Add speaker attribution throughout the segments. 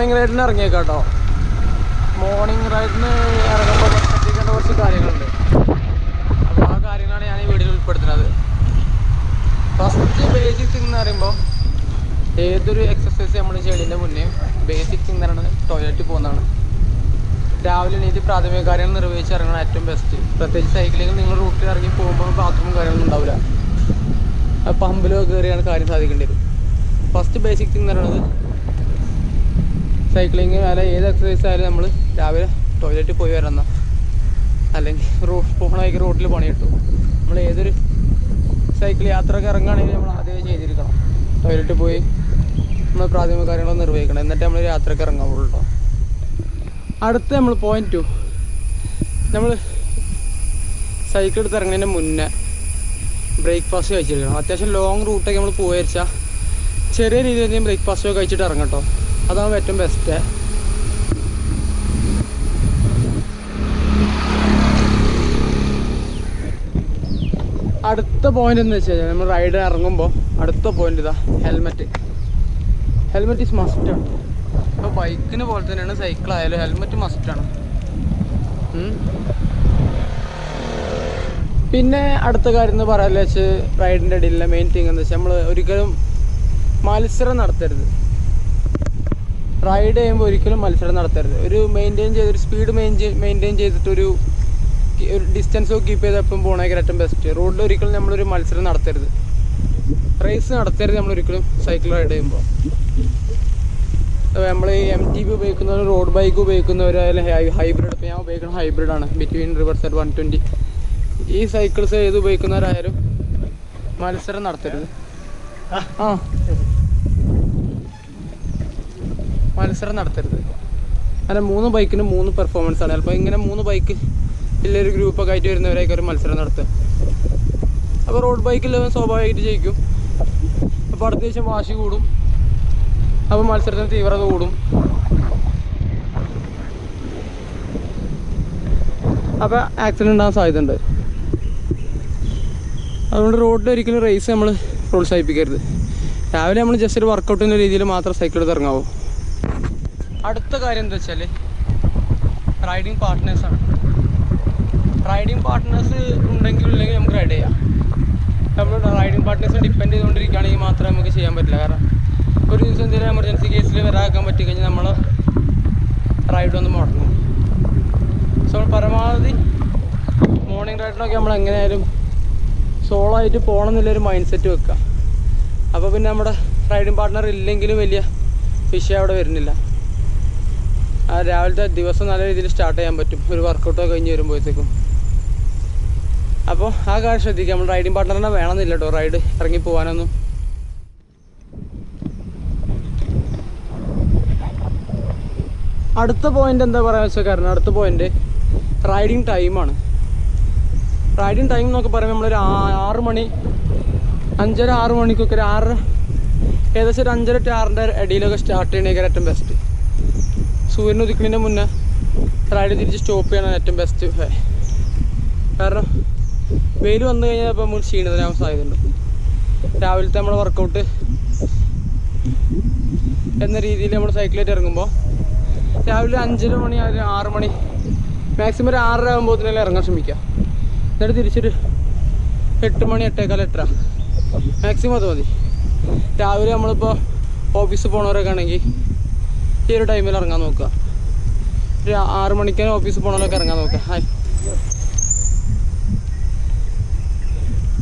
Speaker 1: Morning റൈഡിന് ഇറങ്ങിയേക്കാട്ടോ. Morning റൈഡിന് ഇറങ്ങുമ്പോൾ ശ്രദ്ധിക്കേണ്ട കുറച്ച് കാര്യങ്ങളുണ്ട്. അപ്പോൾ ആ കാര്യങ്ങളാണ് ഞാൻ ഈ വീഡിയോയിൽ ഉൾപ്പെടുത്തുന്നത്. ഫസ്റ്റ് ബേസിക് തിങ് എന്ന് പറയുമ്പോൾ ഏതൊരു എക്സസൈസ് നമ്മൾ ചെയ്യുന്നതിൻ്റെ മുന്നേ ബേസിക് തിങ് എന്ന് പറയുന്നത് ടോയ്ലറ്റിൽ പോകുന്നതാണ്. രാവിലെ എണീറ്റ് പ്രാഥമിക കാര്യങ്ങൾ നിർവഹിച്ച് ഇറങ്ങണം ഏറ്റവും ബെസ്റ്റ്. പ്രത്യേകിച്ച് സൈക്ലിങ്ങിൽ നിങ്ങൾ റൂട്ടിൽ ഇറങ്ങി പോകുമ്പോൾ ബാത്റൂമും കാര്യങ്ങളൊന്നും ഉണ്ടാവില്ല. പമ്പിലോ കയറിയാണ് കാര്യം സാധിക്കേണ്ടി വരും. ഫസ്റ്റ് ബേസിക് തിങ് എന്ന് പറയുന്നത് സൈക്ലിങ് അല്ല ഏത് എക്സസൈസ് ആയാലും നമ്മൾ രാവിലെ ടോയ്ലറ്റിൽ പോയി വരണം. അല്ലെങ്കിൽ പോകണ വഴിക്ക് റോട്ടിൽ പണി കിട്ടും. നമ്മൾ ഏതൊരു സൈക്കിൾ യാത്രയൊക്കെ ഇറങ്ങുകയാണെങ്കിൽ നമ്മൾ ആദ്യമേ ചെയ്തിരിക്കണം. ടോയ്ലറ്റിൽ പോയി നമ്മൾ പ്രാഥമിക കാര്യങ്ങളൊന്നും നിർവഹിക്കണം. എന്നിട്ട് നമ്മൾ യാത്രയ്ക്ക് ഇറങ്ങാവുള്ളൂ കേട്ടോ. അടുത്ത നമ്മൾ പോയിന്റ് 2, നമ്മൾ സൈക്കിൾ എടുത്ത് ഇറങ്ങുന്നതിന് മുന്നേ ബ്രേക്ക്ഫാസ്റ്റ് കഴിച്ചിരിക്കണം. അത്യാവശ്യം ലോങ് റൂട്ടൊക്കെ നമ്മൾ പോയി വെച്ചാൽ ചെറിയ രീതിയിൽ ബ്രേക്ക്ഫാസ്റ്റൊക്കെ കഴിച്ചിട്ട് ഇറങ്ങാം കേട്ടോ. അതാണ് ഏറ്റവും ബെസ്റ്റ്. അടുത്ത പോയിന്റ് എന്ന് വെച്ച് കഴിഞ്ഞാൽ നമ്മൾ റൈഡ് ഇറങ്ങുമ്പോൾ അടുത്ത പോയിന്റ് ഇതാ ഹെൽമെറ്റ് ഈസ് മസ്റ്റാണ്. ഇപ്പോൾ ബൈക്കിന് പോലെ തന്നെയാണ് സൈക്കിളായാലും ഹെൽമെറ്റ് മസ്റ്റാണ്. പിന്നെ അടുത്ത കാര്യം എന്ന് പറയാൻ വെച്ച് റൈഡിൻ്റെ ഇടയിലെ മെയിൻ തിങ് എന്ന് വെച്ചാൽ നമ്മൾ ഒരിക്കലും മത്സരം നടത്തരുത്. റൈഡ് ചെയ്യുമ്പോൾ ഒരിക്കലും മത്സരം നടത്തരുത്. ഒരു സ്പീഡ് മെയിൻറ്റെയിൻ ചെയ്തിട്ടൊരു ഡിസ്റ്റൻസോ കീപ്പ് ചെയ്ത് എപ്പം പോകണമെങ്കിൽ ഏറ്റവും ബെസ്റ്റ്. റോഡിൽ ഒരിക്കലും നമ്മളൊരു മത്സരം നടത്തരുത്, റേസ് നടത്തരുത് നമ്മളൊരിക്കലും സൈക്കിൾ റൈഡ് ചെയ്യുമ്പോൾ. നമ്മൾ ഈ MTB ഉപയോഗിക്കുന്നവർ, റോഡ് ബൈക്ക് ഉപയോഗിക്കുന്നവർ, അല്ലെങ്കിൽ ഹൈബ്രിഡ്, ഇപ്പോൾ ഞാൻ ഉപയോഗിക്കുന്ന ഹൈബ്രിഡാണ്, ബിറ്റ്വീൻ റിവേഴ്സൽ 120. ഈ സൈക്കിൾസ് ഏത് ഉപയോഗിക്കുന്നവരായാലും മത്സരം നടത്തരുത്. മത്സരം നടത്തരുത്. അങ്ങനെ 3 ബൈക്കിന് 3 പെർഫോമൻസ് ആണ്. ചിലപ്പോൾ ഇങ്ങനെ 3 ബൈക്ക് ഇല്ലൊരു ഗ്രൂപ്പൊക്കെ ആയിട്ട് വരുന്നവരായിരിക്കും ഒരു മത്സരം നടത്തുക. അപ്പോൾ റോഡ് ബൈക്കിൽ സ്വാഭാവികമായിട്ട് ജയിക്കും. അപ്പോൾ അടുത്ത ദിവസം വാശി കൂടും. അപ്പോൾ മത്സരത്തിന് തീവ്രത കൂടും. അപ്പോൾ ആക്സിഡൻറ്റ് ഉണ്ടാകാൻ സാധ്യതയുണ്ട്. അതുകൊണ്ട് റോഡിൽ ഒരിക്കലും റേസ് നമ്മൾ പ്രോത്സാഹിപ്പിക്കരുത്. രാവിലെ നമ്മൾ ജസ്റ്റ് ഒരു വർക്കൗട്ടിൻ്റെ രീതിയിൽ മാത്രം സൈക്കിൾ എടുത്ത് ഇറങ്ങാവൂ. അടുത്ത കാര്യം എന്താ വെച്ചാൽ റൈഡിങ് പാർട്ട്നേഴ്സാണ്. റൈഡിങ് പാർട്ട്നേഴ്സ് ഉണ്ടെങ്കിലും ഇല്ലെങ്കിൽ നമുക്ക് റൈഡ് ചെയ്യാം. നമ്മൾ റൈഡിങ് പാർട്ട്നേഴ്സ് ഡിപ്പെൻഡ് ചെയ്തുകൊണ്ടിരിക്കുകയാണെങ്കിൽ മാത്രമേ നമുക്ക് ചെയ്യാൻ പറ്റില്ല. കാരണം ഒരു ദിവസം എന്തെങ്കിലും എമർജൻസി കേസിൽ വരാക്കാൻ പറ്റിക്കഴിഞ്ഞാൽ നമ്മൾ റൈഡ് ഒന്ന് മുടങ്ങും. സോ പരമാവധി മോർണിംഗ് റൈഡിനൊക്കെ നമ്മൾ എങ്ങനെയായാലും സോളോ ആയിട്ട് പോകണം എന്നുള്ളൊരു മൈൻഡ് സെറ്റ് വെക്കുക. അപ്പോൾ പിന്നെ നമ്മുടെ റൈഡിങ് പാർട്ട്ണർ ഇല്ലെങ്കിലും വലിയ വിഷയം അവിടെ വരുന്നില്ല. ആ രാവിലത്തെ ദിവസം നല്ല രീതിയിൽ സ്റ്റാർട്ട് ചെയ്യാൻ പറ്റും, ഒരു വർക്കൗട്ടൊക്കെ കഴിഞ്ഞ് വരുമ്പോഴത്തേക്കും. അപ്പോൾ ആ കാര്യം ശ്രദ്ധിക്കുക. നമ്മൾ റൈഡിങ് പാർട്ട്ണറിനെ വേണമെന്നില്ല കേട്ടോ റൈഡ് ഇറങ്ങി പോകാനൊന്നും. അടുത്ത പോയിന്റ് എന്താ പറയുക വെച്ചാൽ, കാരണം അടുത്ത പോയിന്റ് റൈഡിങ് ടൈമാണ്. റൈഡിങ് ടൈം എന്നൊക്കെ പറയുമ്പോൾ നമ്മളൊരു 6 മണി, 5:30-6 മണിക്കൊക്കെ ഒരു 6, ഏകദേശം ഒരു 5:30 to 6:00 ഇടയിലൊക്കെ സ്റ്റാർട്ട് ചെയ്യണേക്കാൾ ഏറ്റവും ബെസ്റ്റ്. സൂര്യൻ ഉദിക്കുന്നതിന് മുന്നേ റൈഡ് തിരിച്ച് സ്റ്റോപ്പ് ചെയ്യണം ഏറ്റവും ബെസ്റ്റ്. കാരണം വെയിൽ വന്നു കഴിഞ്ഞാൽ ഇപ്പോൾ നമ്മൾ ക്ഷീണിതനാവാൻ സാധ്യതയുണ്ട്. രാവിലത്തെ നമ്മൾ വർക്കൗട്ട് എന്ന രീതിയിൽ നമ്മൾ സൈക്കിളായിട്ട് ഇറങ്ങുമ്പോൾ രാവിലെ 5:30 മണി 6 മണി മാക്സിമം ഒരു 6:30 ആകുമ്പോഴത്തേനെല്ലാം ഇറങ്ങാൻ ശ്രമിക്കുക. എന്നിട്ട് തിരിച്ചൊരു 8 മണി 8:15 മാക്സിമം അത് മതി. രാവിലെ നമ്മളിപ്പോൾ ഓഫീസിൽ പോകണവരൊക്കെ ആണെങ്കിൽ ഈ ഒരു ടൈമിൽ ഇറങ്ങാൻ നോക്കുക. ഒരു 6 മണിക്കാണ് ഓഫീസിൽ പോകണവരൊക്കെ ഇറങ്ങാൻ നോക്കുക.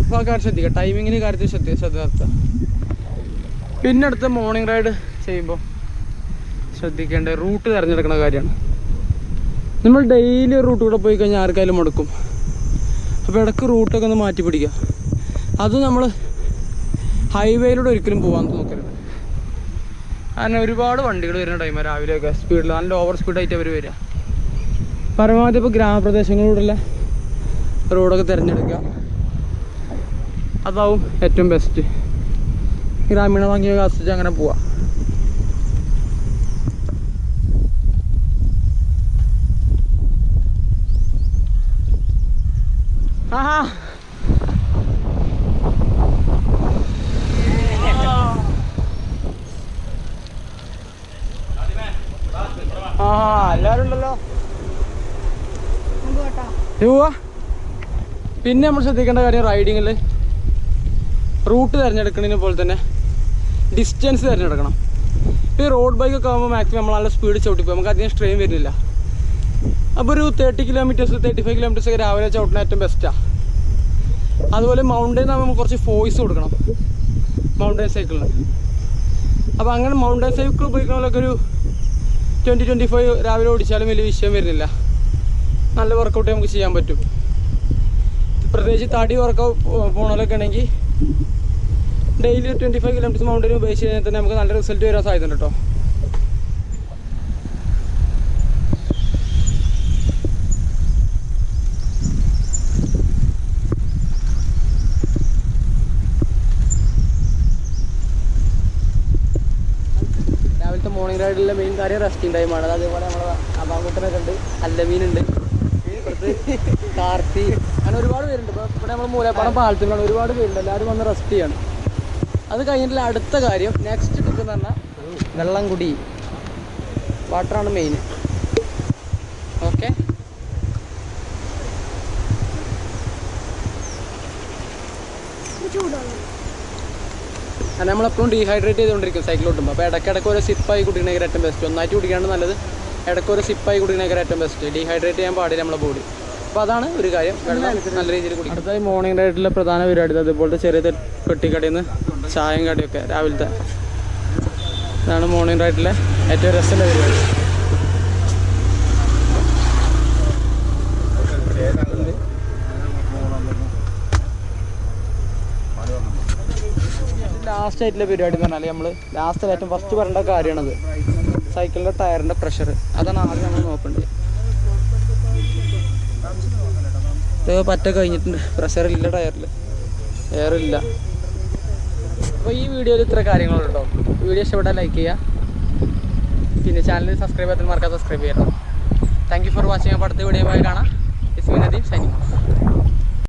Speaker 1: അപ്പോൾ ആ കാര്യം ശ്രദ്ധിക്കുക, ടൈമിങ്ങിന് കാര്യത്തിൽ ശ്രദ്ധ നടത്തുക. പിന്നെ അടുത്ത മോർണിംഗ് റൈഡ് ചെയ്യുമ്പോൾ ശ്രദ്ധിക്കേണ്ട റൂട്ട് തിരഞ്ഞെടുക്കുന്ന കാര്യമാണ്. നമ്മൾ ഡെയിലി ഒരു റൂട്ട് കൂടെ പോയി കഴിഞ്ഞാൽ ആർക്കായാലും മുടക്കും. അപ്പോൾ ഇടയ്ക്ക് റൂട്ടൊക്കെ ഒന്ന് മാറ്റി പിടിക്കുക. അത് നമ്മൾ ഹൈവേയിലൂടെ ഒരിക്കലും പോകാൻ നോക്കരുത്. കാരണം ഒരുപാട് വണ്ടികൾ വരുന്ന ടൈമാണ് രാവിലെയൊക്കെ, സ്പീഡിൽ നല്ല ഓവർ സ്പീഡായിട്ട് അവർ വരിക. പരമാവധി ഇപ്പോൾ ഗ്രാമപ്രദേശങ്ങളിലൂടെയുള്ള റോഡൊക്കെ തിരഞ്ഞെടുക്കുക, അതാവും ഏറ്റവും ബെസ്റ്റ്. ഗ്രാമീണ ഭംഗിയൊക്കെ ആസ്വദിച്ച് അങ്ങനെ പോവാം. പോവാ. പിന്നെ നമ്മൾ ശ്രദ്ധിക്കേണ്ട കാര്യം റൈഡിങ്ങിൽ റൂട്ട് തിരഞ്ഞെടുക്കുന്നതിനെ പോലെ തന്നെ ഡിസ്റ്റൻസ് തിരഞ്ഞെടുക്കണം. ഇപ്പോൾ ഈ റോഡ് ബൈക്കൊക്കെ ആകുമ്പോൾ മാക്സിമം നമ്മൾ നല്ല സ്പീഡ് ചവിട്ടിപ്പോൾ നമുക്ക് അധികം സ്ട്രെയിൻ വരുന്നില്ല. അപ്പോൾ ഒരു 30 കിലോമീറ്റേഴ്സ് 35 കിലോമീറ്റേഴ്സ് ഒക്കെ രാവിലെ ചവിട്ടുന്ന ഏറ്റവും ബെസ്റ്റാണ്. അതുപോലെ മൗണ്ടൈൻ ആകുമ്പോൾ കുറച്ച് ഫോഴ്സ് കൊടുക്കണം മൗണ്ടൈൻ സൈക്കിളിന്. അപ്പോൾ അങ്ങനെ മൗണ്ടൈൻ സൈക്കിൾ ഉപയോഗിക്കുന്നതിലൊക്കെ ഒരു 20-25 രാവിലെ ഓടിച്ചാലും വലിയ വിഷയം വരുന്നില്ല. നല്ല വർക്കൗട്ട് നമുക്ക് ചെയ്യാൻ പറ്റും. പ്രത്യേകിച്ച് തടി വർക്കൗട്ട് പോകണമല്ലൊക്കെ ആണെങ്കിൽ ഡെയിലി 25 കിലോമീറ്റേഴ്സ് മൗണ്ടൈൻ ഉപയോഗിച്ച് കഴിഞ്ഞാൽ തന്നെ നമുക്ക് നല്ല റിസൾട്ട് വരാൻ സാധ്യതയുണ്ട് കേട്ടോ. രാവിലത്തെ മോർണിംഗ് റൈഡിലെ മെയിൻ കാര്യം റെസ്റ്റിംഗ് ടൈമാണ്. അതേപോലെ നമ്മളെ അബാങ്കുട്ടനൊക്കെ ഉണ്ട്, അല്ലമീനുണ്ട്, കാർത്തി, അങ്ങനെ ഒരുപാട് പേരുണ്ട്. ഇപ്പോൾ ഇവിടെ നമ്മൾ മൂലപ്പാടം പാലത്തിലാണ് ഒരുപാട് പേരുണ്ട്. എല്ലാവരും വന്ന് റെസ്റ്റ് ചെയ്യാണ്. അത് കഴിഞ്ഞിട്ടുള്ള അടുത്ത കാര്യം നെക്സ്റ്റ് ടിപ്പ് എന്ന് പറഞ്ഞാൽ വെള്ളം കുടി. വാട്ടറാണ് മെയിൻ. ഓക്കെ, നമ്മളെപ്പോഴും ഡീഹൈഡ്രേറ്റ് ചെയ്തുകൊണ്ടിരിക്കും സൈക്കിൾ ഓട്ടുമ്പോൾ. അപ്പോൾ ഇടയ്ക്കിടയ്ക്ക് ഒരു സിപ്പായി കുടിക്കണേക്കാൾ ഏറ്റവും ബെസ്റ്റ്. ഒന്നായിട്ട് കുടിക്കാണ്ട് നല്ലത് ഇടയ്ക്ക് ഒരു സിപ്പായി കുടിക്കണേക്കാൾ ഏറ്റവും ബെസ്റ്റ്. ഡീഹൈഡ്രേറ്റ് ചെയ്യാൻ പാടില്ല നമ്മളെ ബോഡി. അപ്പോൾ അതാണ് ഒരു കാര്യം, വെള്ളം നല്ല രീതിയിൽ കുടിക്കും. അടുത്തായി മോർണിംഗ് റൈഡിലെ പ്രധാന പരിപാടി അതുപോലത്തെ ചെറിയ പെട്ടിക്കടയിൽ നിന്ന് ചായയും കടിയൊക്കെ രാവിലത്തെ. ഇതാണ് മോർണിംഗ് റൈഡിലെ ഏറ്റവും രസമുള്ള പരിപാടി. ലാസ്റ്റ് ആയിട്ടുള്ള പരിപാടി എന്ന് പറഞ്ഞാൽ നമ്മൾ ലാസ്റ്റ് ഏറ്റവും ഫസ്റ്റ് പറയേണ്ട കാര്യമാണത് സൈക്കിളിൻ്റെ ടയറിൻ്റെ പ്രഷർ. അതാണ് ആദ്യം നമ്മൾ നോക്കേണ്ടത്. ഇത് പറ്റ കഴിഞ്ഞിട്ടുണ്ട്, പ്രഷറില്ല ടയറിൽ, എയറില്ല. അപ്പോൾ ഈ വീഡിയോയിൽ ഇത്ര കാര്യങ്ങളുണ്ടോ. വീഡിയോ ഇഷ്ടപ്പെട്ടാൽ ലൈക്ക് ചെയ്യുക, പിന്നെ ചാനൽ സബ്സ്ക്രൈബ് ചെയ്യാൻ മറക്കാതെ സബ്സ്ക്രൈബ് ചെയ്യണം. Thank you for watching. അപ്പോൾ അടുത്ത വീഡിയോ ആയി കാണാം. It's me Nadeem signing off.